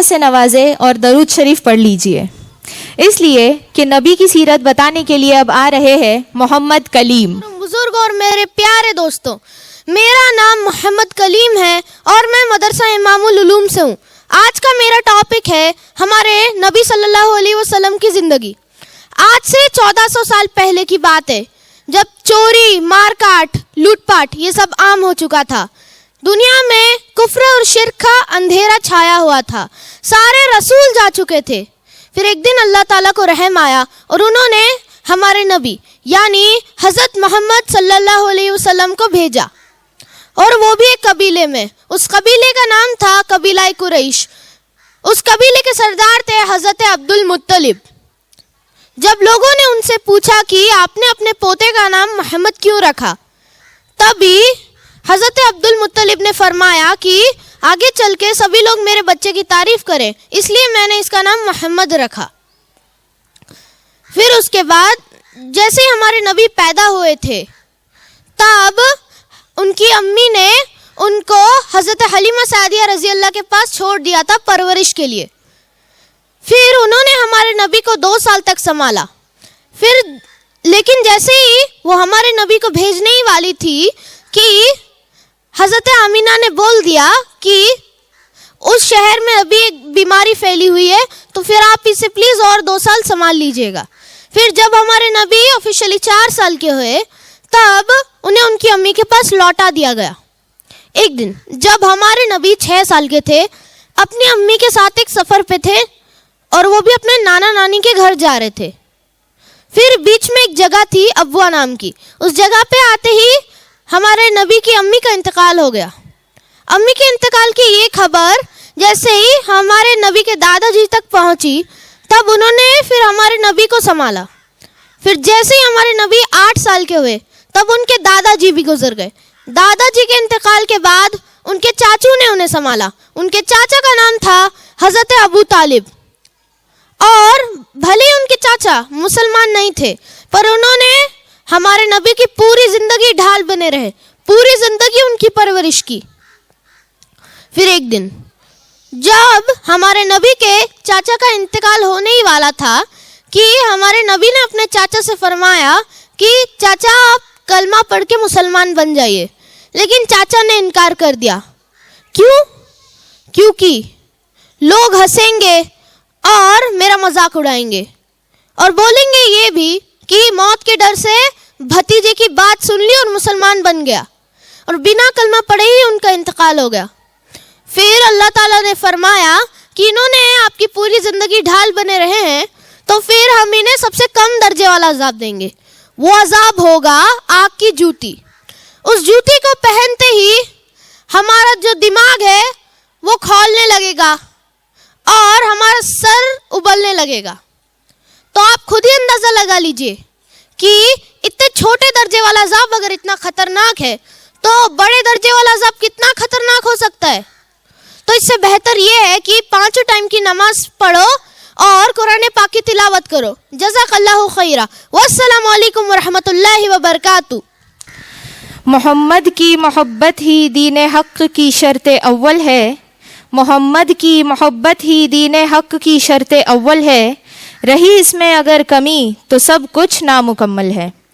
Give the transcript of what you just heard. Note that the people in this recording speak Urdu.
سے نوازے اور درود شریف پڑھ لیجئے، اس لیے کہ نبی کی سیرت بتانے کے لیے اب آ رہے ہیں محمد کلیم۔ بزرگ اور میرے پیارے دوستوں، میرا نام محمد کلیم ہے اور میں مدرسہ امام العلوم سے ہوں۔ آج کا میرا ٹاپک ہے ہمارے نبی صلی اللہ علیہ وسلم کی زندگی۔ آج سے 1400 سال پہلے کی بات ہے، جب چوری، مار کاٹ، لوٹ پاٹ یہ سب عام ہو چکا تھا۔ دنیا میں کفر اور شرک کا اندھیرا چھایا ہوا تھا، سارے رسول جا چکے تھے۔ پھر ایک دن اللہ تعالیٰ کو رحم آیا اور انہوں نے ہمارے نبی یعنی حضرت محمد صلی اللہ علیہ وسلم کو بھیجا، اور وہ بھی ایک قبیلے میں۔ اس قبیلے کا نام تھا قبیلہ قریش۔ اس قبیلے کے سردار تھے حضرت عبد المطلب۔ جب لوگوں نے ان سے پوچھا کہ آپ نے اپنے پوتے کا نام محمد کیوں رکھا، تبھی حضرت عبد المطلب نے فرمایا کہ آگے چل کے سبھی لوگ میرے بچے کی تعریف کریں، اس لیے میں نے اس کا نام محمد رکھا۔ پھر اس کے بعد جیسے ہی ہمارے نبی پیدا ہوئے تھے، تب ان کی امی نے ان کو حضرت حلیمہ سعدیہ رضی اللہ کے پاس چھوڑ دیا تھا پرورش کے لیے۔ پھر انہوں نے ہمارے نبی کو 2 سال تک سنبھالا۔ لیکن جیسے ہی وہ ہمارے نبی کو بھیجنے ہی والی تھی کہ حضرت آمینہ نے بول دیا کہ اس شہر میں ابھی ایک بیماری پھیلی ہوئی ہے، تو پھر آپ اسے پلیز اور 2 سال سنبھال لیجئے گا۔ پھر جب ہمارے نبی آفیشلی 4 سال کے ہوئے، تب انہیں ان کی امی کے پاس لوٹا دیا گیا۔ ایک دن جب ہمارے نبی 6 سال کے تھے، اپنی امی کے ساتھ ایک سفر پہ تھے اور وہ بھی اپنے نانا نانی کے گھر جا رہے تھے۔ پھر بیچ میں ایک جگہ تھی ابوا نام کی، اس جگہ پہ آتے ہی ہمارے نبی کی امی کا انتقال ہو گیا۔ امی کے انتقال کی یہ خبر جیسے ہی ہمارے نبی کے دادا جی تک پہنچی، تب انہوں نے پھر ہمارے نبی کو سنبھالا۔ پھر جیسے ہی ہمارے نبی 8 سال کے ہوئے، تب ان کے دادا جی بھی گزر گئے۔ دادا جی کے انتقال کے بعد ان کے چاچو نے انہیں سنبھالا۔ ان کے چاچا کا نام تھا حضرت ابو طالب، اور بھلے ان کے چاچا مسلمان نہیں تھے، پر انہوں نے ہمارے نبی کی پوری زندگی ڈھال بنے رہے، پوری زندگی ان کی پرورش کی۔ پھر ایک دن جب ہمارے نبی کے چاچا کا انتقال ہونے ہی والا تھا کہ ہمارے نبی نے اپنے چاچا سے فرمایا کہ چاچا آپ کلمہ پڑھ کے مسلمان بن جائیے، لیکن چاچا نے انکار کر دیا۔ کیوں؟ کیونکہ لوگ ہنسیں گے اور میرا مذاق اڑائیں گے، اور بولیں گے یہ بھی کہ موت کے ڈر سے بھتیجے کی بات سن لی اور مسلمان بن گیا، اور بنا کلمہ پڑھے ہی ان کا انتقال ہو گیا۔ پھر اللہ تعالیٰ نے فرمایا کہ انہوں نے آپ کی پوری زندگی ڈھال بنے رہے ہیں، تو پھر ہم انہیں سب سے کم درجے والا عذاب دیں گے۔ وہ عذاب ہوگا آگ کی جوتی۔ اس جوتی کو پہنتے ہی ہمارا جو دماغ ہے وہ کھولنے لگے گا اور ہمارا سر ابلنے لگے گا۔ تو آپ خود ہی اندازہ لگا لیجئے کہ اتنے چھوٹے درجے والا عذاب اگر اتنا خطرناک ہے، تو بڑے درجے والا عذاب کتنا خطرناک ہو سکتا ہے۔ تو اس سے بہتر یہ ہے کہ 5 ٹائم کی نماز پڑھو اور قرآن پاک کی تلاوت کرو۔ جزاک اللہ خیرہ، والسلام علیکم ورحمۃ اللہ وبرکاتہ۔ محمد کی محبت ہی دین حق کی شرط اول ہے، محمد کی محبت ہی دین حق کی شرط اول ہے، رہی اس میں اگر کمی تو سب کچھ نامکمل ہے۔